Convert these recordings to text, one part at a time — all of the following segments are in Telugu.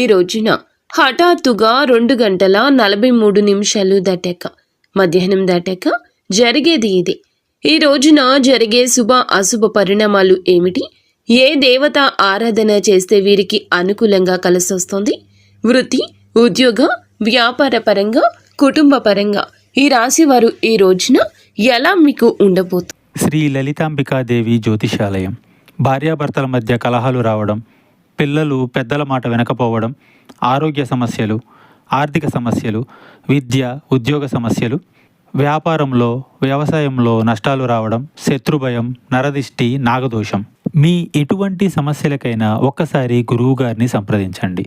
ఈ రోజున హఠాత్తుగా 2 గంటల 43 నిమిషాలు దాటాక మధ్యాహ్నం దాటాక జరిగేది ఇది. ఈ రోజున జరిగే శుభ అశుభ పరిణామాలు ఏమిటి? ఏ దేవత ఆరాధన చేస్తే వీరికి అనుకూలంగా కలిసొస్తుంది? వృత్తి, ఉద్యోగ, వ్యాపార పరంగా, కుటుంబ పరంగా ఈ రాశి వారు ఈ రోజున ఎలా మీకు ఉండబోతుంది? శ్రీ లలితాంబికాదేవి జ్యోతిషాలయం. భార్యాభర్తల మధ్య కలహాలు రావడం, పిల్లలు పెద్దల మాట వినకపోవడం, ఆరోగ్య సమస్యలు, ఆర్థిక సమస్యలు, విద్య, ఉద్యోగ సమస్యలు, వ్యాపారంలో, వ్యవసాయంలో నష్టాలు రావడం, శత్రుభయం, నరదిష్టి, నాగదోషం. మీ ఎటువంటి సమస్యలకైనా ఒక్కసారి గురువు గారిని సంప్రదించండి.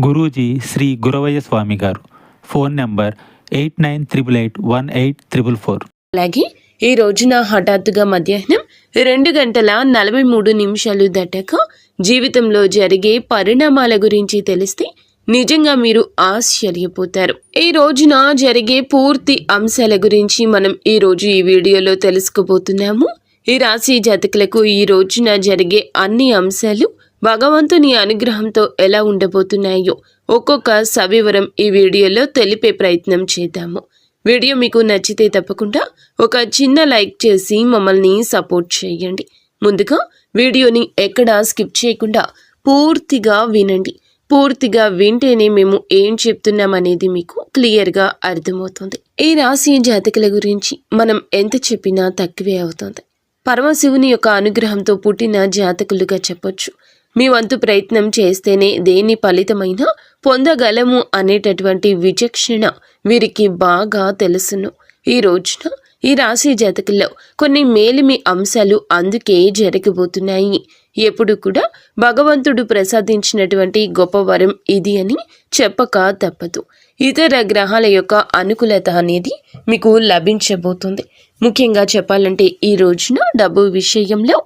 గురూజీ శ్రీ గురవయ్య స్వామి గారు. Phone number 89881844. అలాగే ఈ రోజున హఠాత్తుగా మధ్యాహ్నం 2 గంటల 43 నిమిషాలు దాటాక జీవితంలో జరిగే పరిణామాల గురించి తెలిస్తే నిజంగా మీరు ఆశ్చర్యపోతారు. ఈ రోజున జరిగే పూర్తి అంశాల గురించి మనం ఈ రోజు ఈ వీడియోలో తెలుసుకోబోతున్నాము. ఈ రాశి జాతకులకు ఈ రోజున జరిగే అన్ని అంశాలు భగవంతుని అనుగ్రహంతో ఎలా ఉండబోతున్నాయో ఒక్కొక్క సవివరం ఈ వీడియోలో తెలిపే ప్రయత్నం చేద్దాము. వీడియో మీకు నచ్చితే తప్పకుండా ఒక చిన్న లైక్ చేసి మమ్మల్ని సపోర్ట్ చేయండి. ముందుగా వీడియోని ఎక్కడా స్కిప్ చేయకుండా పూర్తిగా వినండి. పూర్తిగా వింటేనే మేము ఏం చెప్తున్నామనేది మీకు క్లియర్గా అర్థమవుతుంది. ఈ రాశి జాతకుల గురించి మనం ఎంత చెప్పినా తక్కువే అవుతుంది. పరమశివుని యొక్క అనుగ్రహంతో పుట్టిన జాతకులుగా చెప్పొచ్చు. మీ వంతు ప్రయత్నం చేస్తేనే దేని ఫలితమైనా పొందగలము అనేటటువంటి విచక్షణ వీరికి బాగా తెలుసును. ఈ రోజున ఈ రాశి జాతకుల్లో కొన్ని మేలిమి అంశాలు అందుకే జరగబోతున్నాయి. ఎప్పుడు కూడా భగవంతుడు ప్రసాదించినటువంటి గొప్ప వరం ఇది అని చెప్పక తప్పదు. ఇతర గ్రహాల యొక్క అనుకూలత అనేది మీకు లభించబోతుంది. ముఖ్యంగా చెప్పాలంటే ఈ రోజున డబ్బు విషయంలో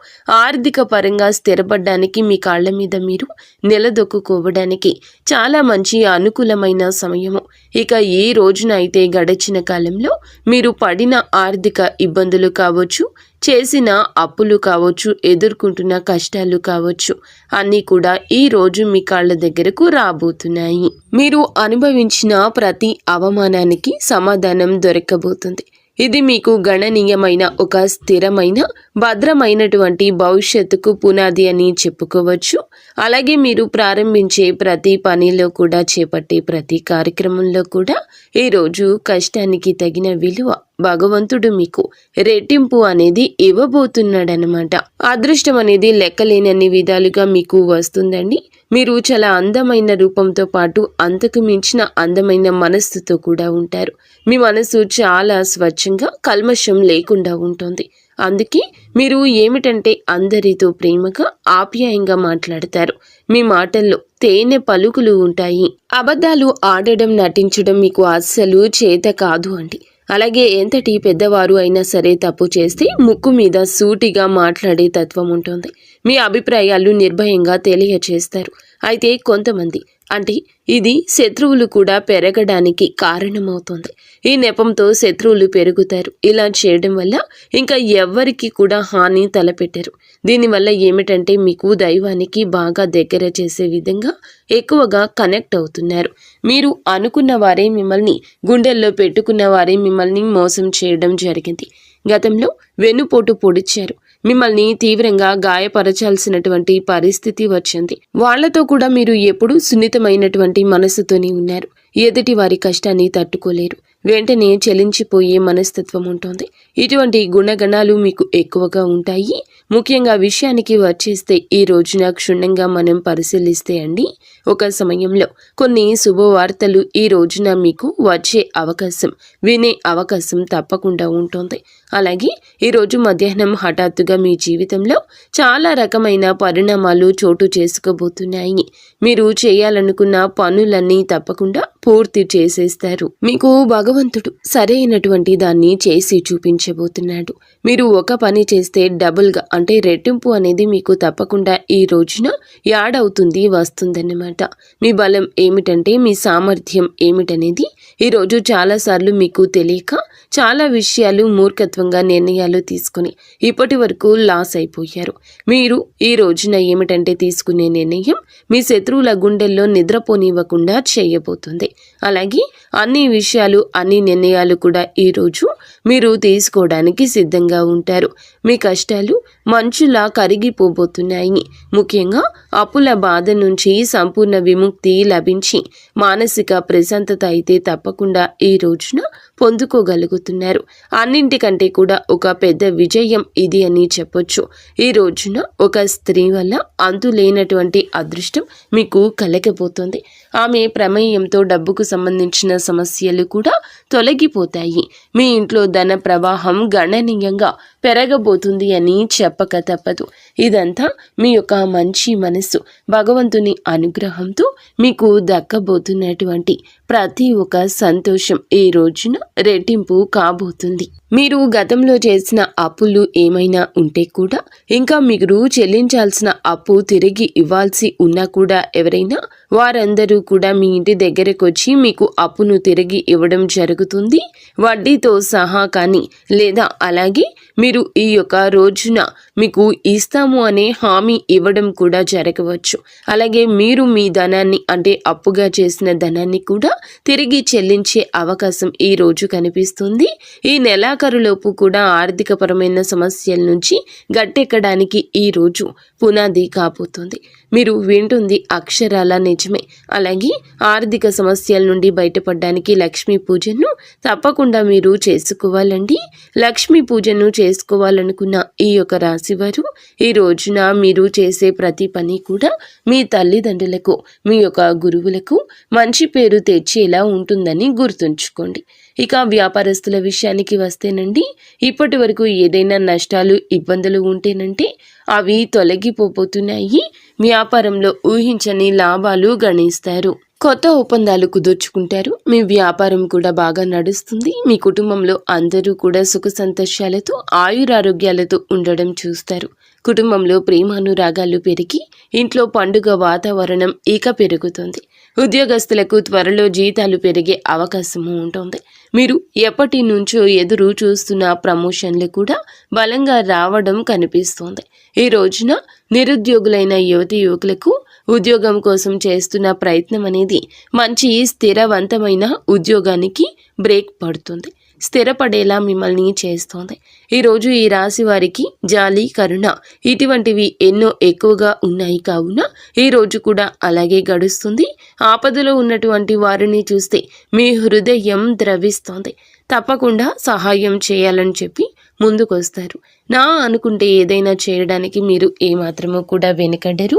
ఆర్థిక పరంగా స్థిరపడడానికి, మీ కాళ్ళ మీద మీరు నిలదొక్కుకోవడానికి చాలా మంచి అనుకూలమైన సమయము. ఇక ఈ రోజున అయితే గడిచిన కాలంలో మీరు పడిన ఆర్థిక ఇబ్బందులు కావచ్చు, చేసిన అప్పులు కావచ్చు, ఎదుర్కొంటున్న కష్టాలు కావచ్చు, అన్నీ కూడా ఈ రోజు మీ కాళ్ళ దగ్గరకు రాబోతున్నాయి. మీరు అనుభవించిన ప్రతి అవమానానికి సమాధానం దొరకబోతుంది. ఇది మీకు గణనీయమైన ఒక స్థిరమైన భద్రమైనటువంటి భవిష్యత్తుకు పునాది అని చెప్పుకోవచ్చు. అలాగే మీరు ప్రారంభించే ప్రతి పనిలో కూడా, చేపట్టే ప్రతి కార్యక్రమంలో కూడా ఈరోజు కష్టానికి తగిన విలువ భగవంతుడు మీకు రెట్టింపు అనేది ఇవ్వబోతున్నాడనమాట. అదృష్టం అనేది లెక్కలేనన్ని విధాలుగా మీకు వస్తుందండి. మీరు చాలా అందమైన రూపంతో పాటు అంతకు మించిన అందమైన మనస్సుతో కూడా ఉంటారు. మీ మనసు చాలా స్వచ్ఛంగా, కల్మషం లేకుండా ఉంటుంది. అందుకే మీరు ఏమిటంటే అందరితో ప్రేమగా, ఆప్యాయంగా మాట్లాడతారు. మీ మాటల్లో తేనె పలుకులు ఉంటాయి. అబద్ధాలు ఆడడం, నటించడం మీకు అస్సలు చేత కాదు అండి. అలాగే ఎంతటి పెద్దవారు అయినా సరే తప్పు చేస్తే ముక్కు మీద సూటిగా మాట్లాడే తత్వం ఉంటుంది. మీ అభిప్రాయాలు నిర్భయంగా తెలియచేస్తారు. అయితే కొంతమంది, అంటే ఇది శత్రువులు కూడా పెరగడానికి కారణమవుతుంది. ఈ నెపంతో శత్రువులు పెరుగుతారు. ఇలా చేయడం వల్ల ఇంకా ఎవ్వరికి కూడా హాని తలపెట్టరు. దీనివల్ల ఏమిటంటే మీకు దైవానికి బాగా దగ్గర చేసే విధంగా ఎక్కువగా కనెక్ట్ అవుతున్నారు. మీరు అనుకున్న వారే మిమ్మల్ని, గుండెల్లో పెట్టుకున్న వారే మిమ్మల్ని మోసం చేయడం జరిగింది. గతంలో వెన్నుపోటు పొడిచారు. మిమ్మల్ని తీవ్రంగా గాయపరచాల్సినటువంటి పరిస్థితి వచ్చింది. వాళ్లతో కూడా మీరు ఎప్పుడూ సున్నితమైనటువంటి మనసుతోనే ఉన్నారు. ఎదుటి వారి కష్టాన్ని తట్టుకోలేరు. వెంటనే చలించిపోయే మనస్తత్వం ఉంటుంది. ఇటువంటి గుణగణాలు మీకు ఎక్కువగా ఉంటాయి. ముఖ్యంగా విషయానికి వచ్చేస్తే ఈ రోజున క్షుణ్ణంగా మనం పరిశీలిస్తే అండి, ఒక సమయంలో కొన్ని శుభవార్తలు ఈ రోజున మీకు వచ్చే అవకాశం, వినే అవకాశం తప్పకుండా ఉంటుంది. అలాగే ఈరోజు మధ్యాహ్నం హఠాత్తుగా మీ జీవితంలో చాలా రకమైన పరిణామాలు చోటు చేసుకోబోతున్నాయి. మీరు చేయాలనుకున్న పనులన్నీ తప్పకుండా పూర్తి చేసేస్తారు. మీకు భగవంతుడు సరైనటువంటి దాన్ని చేసి చూపించబోతున్నాడు. మీరు ఒక పని చేస్తే డబుల్గా, అంటే రెట్టింపు అనేది మీకు తప్పకుండా ఈ రోజున యాడ్ అవుతుంది, వస్తుందన్నమాట. మీ బలం ఏమిటంటే, మీ సామర్థ్యం ఏమిటనేది ఈరోజు చాలాసార్లు మీకు తెలియక చాలా విషయాలు మూర్ఖత్వంగా నిర్ణయాలు తీసుకుని ఇప్పటి వరకు లాస్ అయిపోయారు. మీరు ఈ రోజున ఏమిటంటే తీసుకునే నిర్ణయం మీ శత్రువుల గుండెల్లో నిద్రపోనివ్వకుండా చేయబోతుంది. అలాగే అన్ని విషయాలు అన్ని నిర్ణయాలు కూడా ఈరోజు మీరు తీసుకోవడానికి సిద్ధంగా ఉంటారు. మీ కష్టాలు మంచులా కరిగిపోబోతున్నాయి. ముఖ్యంగా అప్పుల బాధ నుంచి సంపూర్ణ విముక్తి లభించి మానసిక ప్రశాంతత అయితే తప్పకుండా ఈ రోజున పొందుకోగలుగుతున్నారు. అన్నింటికంటే కూడా ఒక పెద్ద విజయం ఇది అని చెప్పొచ్చు. ఈ రోజున ఒక స్త్రీ వల్ల అంతులేనటువంటి అదృష్టం మీకు కలగబోతోంది. ఆమె ప్రమేయంతో డబ్బుకు సంబంధించిన సమస్యలు కూడా తొలగిపోతాయి. మీ ఇంట్లో ధన ప్రవాహం గణనీయంగా పెరగబోతుంది అని చెప్పక తప్పదు. ఇదంతా మీ యొక్క మంచి మనసు భగవంతుని అనుగ్రహంతో మీకు దక్కబోతున్నటువంటి ప్రతి ఒక్క సంతోషం ఈ రోజున రెట్టింపు కాబోతుంది. మీరు గతంలో చేసిన అప్పులు ఏమైనా ఉంటే కూడా ఇంకా మీరు చెల్లించాల్సిన అప్పు తిరిగి ఇవ్వాల్సి ఉన్నా కూడా ఎవరైనా వారందరూ కూడా మీ ఇంటి దగ్గరకు వచ్చి మీకు అప్పును తిరిగి ఇవ్వడం జరుగుతుంది, వడ్డీతో సహా. కానీ లేదా అలాగే మీరు ఈ యొక్క రోజున మీకు ఇస్తాము అనే హామీ ఇవ్వడం కూడా జరగవచ్చు. అలాగే మీరు మీ ధనాన్ని అంటే అప్పుగా చేసిన ధనాన్ని కూడా తిరిగి చెల్లించే అవకాశం ఈ రోజు కనిపిస్తుంది. ఈ నెలాఖరులోపు కూడా ఆర్థికపరమైన సమస్యల నుంచి గట్టెక్కడానికి ఈ రోజు పునాది కాబోతుంది. మీరు వింటుంది అక్షరాల నిజమే. అలాగే ఆర్థిక సమస్యల నుండి బయటపడడానికి లక్ష్మీ పూజను తప్పకుండా మీరు చేసుకోవాలండి. లక్ష్మీ పూజను చేసుకోవాలనుకున్న ఈ యొక్క రాశివారు ఈ రోజున మీరు చేసే ప్రతి పని కూడా మీ తల్లిదండ్రులకు మీ యొక్క గురువులకు మంచి పేరు తెచ్చేలా ఉంటుందని గుర్తుంచుకోండి. ఇక వ్యాపారస్తుల విషయానికి వస్తేనండి, ఇప్పటి వరకు ఏదైనా నష్టాలు ఇబ్బందులు ఉంటేనంటే అవి తొలగిపోతున్నాయి. వ్యాపారంలో ఊహించని లాభాలు గణిస్తారు. కొత్త ఒప్పందాలు కుదుర్చుకుంటారు. మీ వ్యాపారం కూడా బాగా నడుస్తుంది. మీ కుటుంబంలో అందరూ కూడా సుఖ సంతోషాలతో ఆయురారోగ్యాలతో ఉండడం చూస్తారు. కుటుంబంలో ప్రేమానురాగాలు పెరిగి ఇంట్లో పండుగ వాతావరణం ఇక పెరుగుతుంది. ఉద్యోగస్తులకు త్వరలో జీతాలు పెరిగే అవకాశము ఉంటుంది. మీరు ఎప్పటి నుంచో ఎదురు చూస్తున్న ప్రమోషన్లు కూడా బలంగా రావడం కనిపిస్తోంది. ఈ రోజున నిరుద్యోగులైన యువతీ యువకులకు ఉద్యోగం కోసం చేస్తున్న ప్రయత్నం అనేది మంచి స్థిరవంతమైన ఉద్యోగానికి బ్రేక్ పడుతుంది, స్థిరపడేలా మిమ్మల్ని చేస్తోంది. ఈరోజు ఈ రాశి వారికి జాలి, కరుణ ఇటువంటివి ఎన్నో ఎక్కువగా ఉన్నాయి. కావున ఈ రోజు కూడా అలాగే గడుస్తుంది. ఆపదలో ఉన్నటువంటి వారిని చూస్తే మీ హృదయం ద్రవిస్తోంది. తప్పకుండా సహాయం చేయాలని చెప్పి ముందుకొస్తారు. నా అనుకుంటే ఏదైనా చేయడానికి మీరు ఏమాత్రమూ కూడా వెనుకడరు.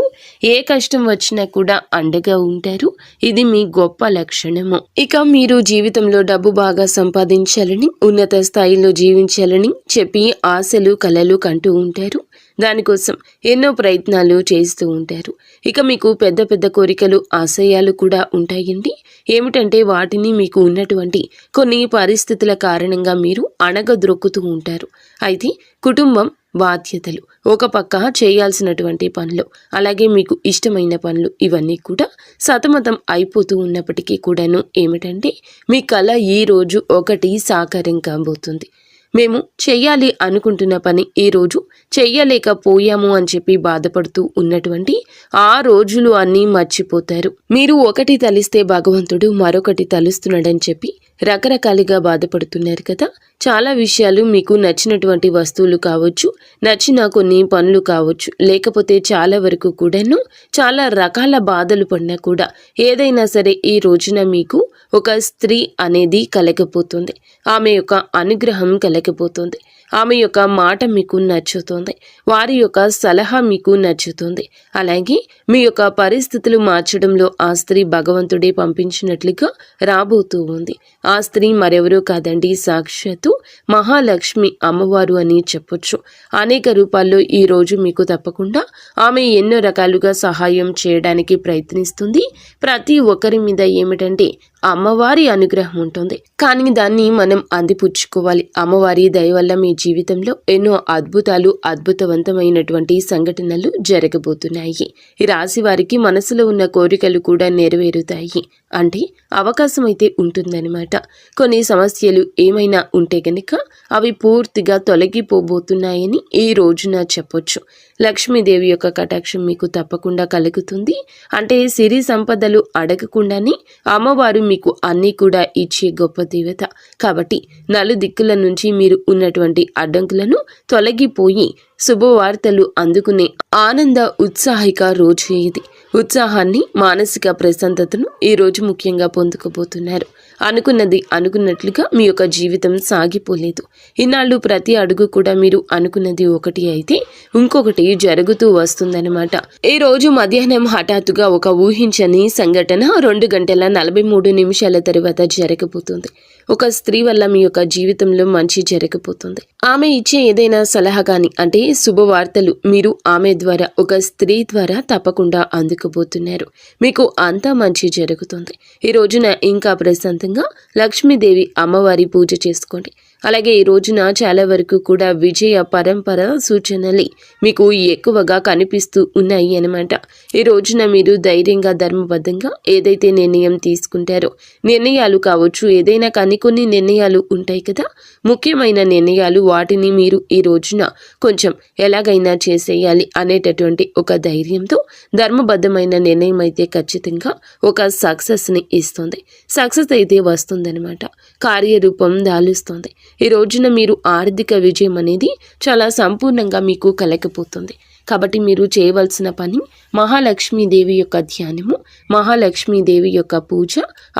ఏ కష్టం వచ్చినా కూడా అండగా ఉంటారు. ఇది మీ గొప్ప లక్షణము. ఇక మీరు జీవితంలో డబ్బు బాగా సంపాదించాలని, ఉన్నత స్థాయిలో జీవించాలని చెప్పి ఆశలు కలలు కంటూ ఉంటారు. దానికోసం ఎన్నో ప్రయత్నాలు చేస్తూ ఉంటారు. ఇక మీకు పెద్ద పెద్ద కోరికలు, ఆశయాలు కూడా ఉంటాయండి. ఏమిటంటే వాటిని మీకు ఉన్నటువంటి కొన్ని పరిస్థితుల కారణంగా మీరు అణగద్రొక్కుతూ ఉంటారు. అయితే కుటుంబం, బాధ్యతలు, ఒక పక్క చేయాల్సినటువంటి పనులు, అలాగే మీకు ఇష్టమైన పనులు ఇవన్నీ కూడా సతమతం అయిపోతూ ఉన్నప్పటికీ కూడాను ఏమిటంటే మీ కళ ఈ రోజు ఒకటి సాకారం కాబోతుంది. మేము చెయ్యాలి అనుకుంటున్న పని ఈరోజు చెయ్యలేకపోయాము అని చెప్పి బాధపడుతూ ఉన్నటువంటి ఆ రోజులు అన్నీ మర్చిపోతారు. మీరు ఒకటి తలిస్తే భగవంతుడు మరొకటి తలుస్తున్నాడని చెప్పి రకరకాలుగా బాధపడుతున్నారు కదా. చాలా విషయాలు మీకు నచ్చినటువంటి వస్తువులు కావచ్చు, నచ్చిన కొన్ని పనులు కావచ్చు, లేకపోతే చాలా వరకు కూడాను చాలా రకాల బాధలు పడినా కూడా ఏదైనా సరే ఈ రోజున మీకు ఒక స్త్రీ అనేది కలగపోతుంది. ఆమె యొక్క అనుగ్రహం కలగపోతుంది. ఆమె యొక్క మాట మీకు నచ్చుతుంది. వారి యొక్క సలహా మీకు నచ్చుతుంది. అలాగే మీ యొక్క పరిస్థితులు మార్చడంలో ఆ స్త్రీ భగవంతుడే పంపించినట్లుగా రాబోతూ ఉంది. ఆ స్త్రీ మరెవరూ కాదండి, సాక్షాత్తు మహాలక్ష్మి అమ్మవారు అని చెప్పొచ్చు. అనేక రూపాల్లో ఈ రోజు మీకు తప్పకుండా ఆమె ఎన్నో రకాలుగా సహాయం చేయడానికి ప్రయత్నిస్తుంది. ప్రతి ఒక్కరి మీద ఏమిటంటే అమ్మవారి అనుగ్రహం ఉంటుంది. కానీ దాన్ని మనం అందిపుచ్చుకోవాలి. అమ్మవారి దయ వల్ల మీ జీవితంలో ఎన్నో అద్భుతాలు, అద్భుతవంతమైనటువంటి సంఘటనలు జరగబోతున్నాయి. ఈ రాశి వారికి మనసులో ఉన్న కోరికలు కూడా నెరవేరుతాయి. అంటే అవకాశం అయితే ఉంటుందన్నమాట. కొన్ని సమస్యలు ఏమైనా ఉంటే గనక అవి పూర్తిగా తొలగిపోబోతున్నాయని ఈ రోజున చెప్పొచ్చు. లక్ష్మీదేవి యొక్క కటాక్షం మీకు తప్పకుండా కలుగుతుంది. అంటే సిరి సంపదలు అడగకుండానే అమ్మవారు మీకు అన్నీ కూడా ఇచ్చే గొప్ప దేవత. కాబట్టి నలుదిక్కుల నుంచి మీరు ఉన్నటువంటి అడ్డంకులను తొలగిపోయి శుభవార్తలు అందుకునే ఆనంద ఉత్సాహిక రోజు ఇది. ఉత్సాహాన్ని, మానసిక ప్రశాంతతను ఈ రోజు ముఖ్యంగా పొందుకోబోతున్నారు. అనుకున్నది అనుకున్నట్లుగా మీ యొక్క జీవితం సాగిపోలేదు. ఇన్నాళ్ళు ప్రతి అడుగు కూడా మీరు అనుకున్నది ఒకటి అయితే ఇంకొకటి జరుగుతూ వస్తుందన్నమాట. ఈ రోజు మధ్యాహ్నం హఠాత్తుగా ఒక ఊహించని సంఘటన 2 గంటల 43 నిమిషాల తర్వాత జరగబోతుంది. ఒక స్త్రీ వల్ల మీ యొక్క జీవితంలో మంచి జరగబోతుంది. ఆమె ఇచ్చే ఏదైనా సలహా కానీ, అంటే శుభవార్తలు మీరు ఆమె ద్వారా, ఒక స్త్రీ ద్వారా తప్పకుండా అందుకోబోతున్నారు. మీకు అంతా మంచి జరుగుతుంది. ఈ రోజున ఇంకా ప్రశాంతంగా లక్ష్మీదేవి అమ్మవారి పూజ చేసుకోండి. అలాగే ఈ రోజున చాలా వరకు కూడా విజయ పరంపర సూచనలు మీకు ఎక్కువగా కనిపిస్తూ ఉన్నాయి అన్నమాట. ఈ రోజున మీరు ధైర్యంగా, ధర్మబద్ధంగా ఏదైతే నిర్ణయం తీసుకుంటారో, నిర్ణయాలు కావచ్చు, ఏదైనా కానీ కొన్ని నిర్ణయాలు ఉంటాయి కదా, ముఖ్యమైన నిర్ణయాలు, వాటిని మీరు ఈ రోజున కొంచెం ఎలాగైనా చేసేయాలి అనేటటువంటి ఒక ధైర్యంతో ధర్మబద్ధమైన నిర్ణయం అయితే ఖచ్చితంగా ఒక సక్సెస్ని ఇస్తుంది. సక్సెస్ అయితే వస్తుందన్నమాట. కార్యరూపం దాలుస్తుంది. ఈ రోజున మీరు ఆర్థిక విజయం అనేది చాలా సంపూర్ణంగా మీకు కలగబోతుంది. కాబట్టి మీరు చేయవలసిన పని మహాలక్ష్మీదేవి యొక్క ధ్యానము, మహాలక్ష్మీదేవి యొక్క పూజ,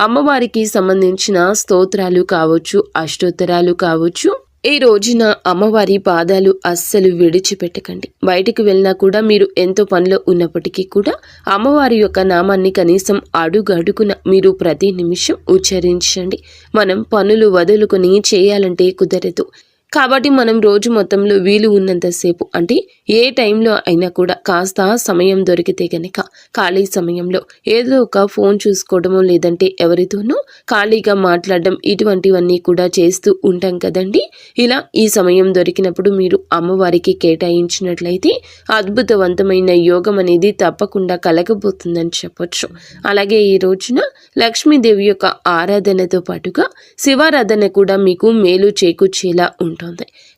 అమ్మవారికి సంబంధించిన స్తోత్రాలు కావచ్చు, అష్టోత్తరాలు కావచ్చు. ఈ రోజున అమ్మవారి పాదాలు అస్సలు విడిచిపెట్టకండి. బయటికి వెళ్ళినా కూడా మీరు ఎంతో పనిలో ఉన్నప్పటికీ కూడా అమ్మవారి యొక్క నామాన్ని కనీసం అడుగడుగున మీరు ప్రతి నిమిషం ఉచ్చరించండి. మనం పనులు వదులుకొని చేయాలంటే కుదరదు. కాబట్టి మనం రోజు మొత్తంలో వీలు ఉన్నంతసేపు, అంటే ఏ టైంలో అయినా కూడా కాస్త సమయం దొరికితే గనక ఖాళీ సమయంలో ఏదో ఒక ఫోన్ చూసుకోవడమో, లేదంటే ఎవరితోనో ఖాళీగా మాట్లాడడం, ఇటువంటివన్నీ కూడా చేస్తూ ఉంటాం కదండి. ఇలా ఈ సమయం దొరికినప్పుడు మీరు అమ్మవారికి కేటాయించినట్లయితే అద్భుతవంతమైన యోగం అనేది తప్పకుండా కలగబోతుందని చెప్పొచ్చు. అలాగే ఈ రోజున లక్ష్మీదేవి యొక్క ఆరాధనతో పాటుగా శివారాధన కూడా మీకు మేలు చేకూర్చేలా ఉంటుంది.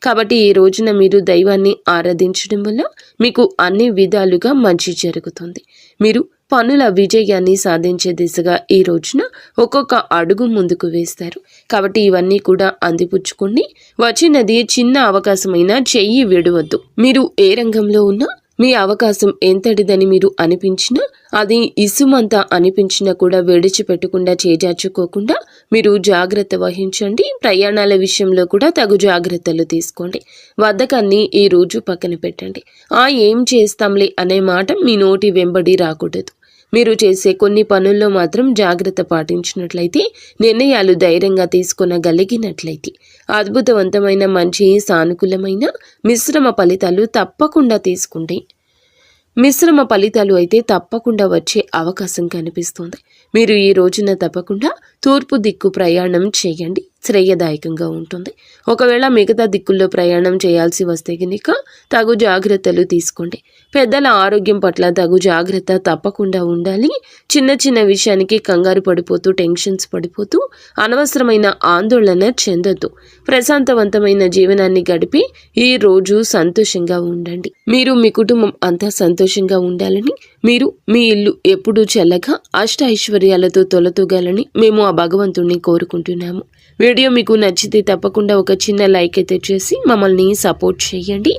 కాబట్టి ఈ రోజున మీరు దైవాన్ని ఆరాధించడం వల్ల మీకు అన్ని విధాలుగా మంచి జరుగుతుంది. మీరు పనుల విజయాన్ని సాధించే దిశగా ఈ రోజున ఒక్కొక్క అడుగు ముందుకు వేస్తారు. కాబట్టి ఇవన్నీ కూడా అందిపుచ్చుకోండి. వచ్చినది చిన్న అవకాశమైనా చెయ్యి విడవద్దు. మీరు ఏ రంగంలో ఉన్నా మీ అవకాశం ఎంతటిదని మీరు అనిపించినా, అది ఇసుమంతా అనిపించినా కూడా విడిచిపెట్టకుండా, చేజార్చుకోకుండా మీరు జాగ్రత్త వహించండి. ప్రయాణాల విషయంలో కూడా తగు జాగ్రత్తలు తీసుకోండి. బద్ధకాన్ని ఈ రోజు పక్కన పెట్టండి. ఏం చేస్తాంలే అనే మాట మీ నోటి వెంబడి రాకూడదు. మీరు చేసే కొన్ని పనుల్లో మాత్రం జాగ్రత్త పాటించినట్లయితే, నిర్ణయాలు ధైర్యంగా తీసుకొనగలిగినట్లయితే అద్భుతవంతమైన, మంచి, సానుకూలమైన మిశ్రమ ఫలితాలు తప్పకుండా తీసుకుంటే, మిశ్రమ ఫలితాలు అయితే తప్పకుండా వచ్చే అవకాశం కనిపిస్తుంది. మీరు ఈ రోజున తప్పకుండా తూర్పు దిక్కు ప్రయాణం చేయండి. శ్రేయదాయకంగా ఉంటుంది. ఒకవేళ మిగతా దిక్కుల్లో ప్రయాణం చేయాల్సి వస్తే కనుక తగు జాగ్రత్తలు తీసుకోండి. పెద్దల ఆరోగ్యం పట్ల తగు జాగ్రత్త తప్పకుండా ఉండాలి. చిన్న చిన్న విషయానికి కంగారు పడిపోతూ, టెన్షన్స్ పడిపోతూ అనవసరమైన ఆందోళన చెందొద్దు. ప్రశాంతవంతమైన జీవనాన్ని గడిపి ఈ రోజు సంతోషంగా ఉండండి. మీరు, మీ కుటుంబం అంతా సంతోషంగా ఉండాలని, మీరు మీ ఇల్లు ఎప్పుడూ చల్లగా అష్ట ఐశ్వర్యాలతో తొలతూగాలని మేము ఆ భగవంతుణ్ణి కోరుకుంటున్నాము. వీడియో మీకు నచ్చితే తప్పకుండా ఒక చిన్న లైక్ అయితే చేసి మమ్మల్ని సపోర్ట్ చేయండి.